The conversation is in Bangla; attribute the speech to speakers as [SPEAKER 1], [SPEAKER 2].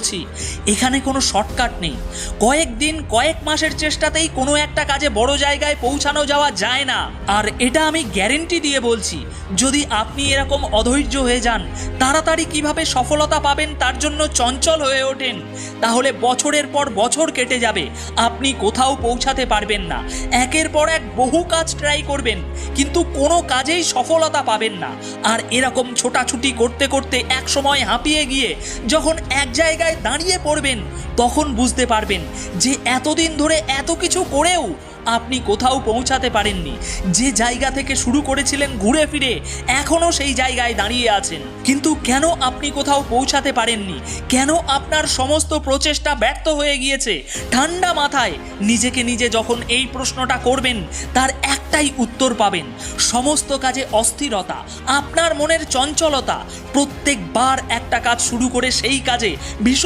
[SPEAKER 1] করছি, এখানে কোনো শর্টকাট নেই। কয়েকদিন কয়েক মাসের চেষ্টাতেই কোনো একটা কাজে বড় জায়গায় পৌঁছানো যাওয়া যায় না। আর এটা আমি গ্যারেন্টি দিয়ে বলছি, যদি আপনি এরকম অধৈর্য হয়ে যান, তাড়াতাড়ি কিভাবে সফলতা পাবেন তার জন্য চঞ্চল হয়ে ওঠেন, তাহলে বছরের পর বছর কেটে যাবে, আপনি কোথাও পৌঁছাতে পারবেন না। একের পর এক বহু কাজ ট্রাই করবেন, কিন্তু কোনো কাজেই সফলতা পাবেন না। আর এরকম ছোটাছুটি করতে করতে এক সময় হাঁপিয়ে গিয়ে যখন এক জায়গায় দাঁড়িয়ে পড়বেন, তখন বুঝতে পারবেন যে এতদিন ধরে এত কিছু করেও আপনি কোথাও পৌঁছাতে পারেননি। যে জায়গা থেকে শুরু করেছিলেন ঘুরে ফিরে এখনও সেই জায়গায় দাঁড়িয়ে আছেন। কিন্তু কেন আপনি কোথাও পৌঁছাতে পারেননি? কেন আপনার সমস্ত প্রচেষ্টা ব্যর্থ হয়ে গিয়েছে? ঠান্ডা মাথায় নিজেকে নিজে যখন এই প্রশ্নটা করবেন, তার একটাই উত্তর পাবেন। সমস্ত কাজে অস্থিরতা, আপনার মনের চঞ্চলতা, প্রত্যেকবার একটা কাজ শুরু করে সেই কাজে ভীষণ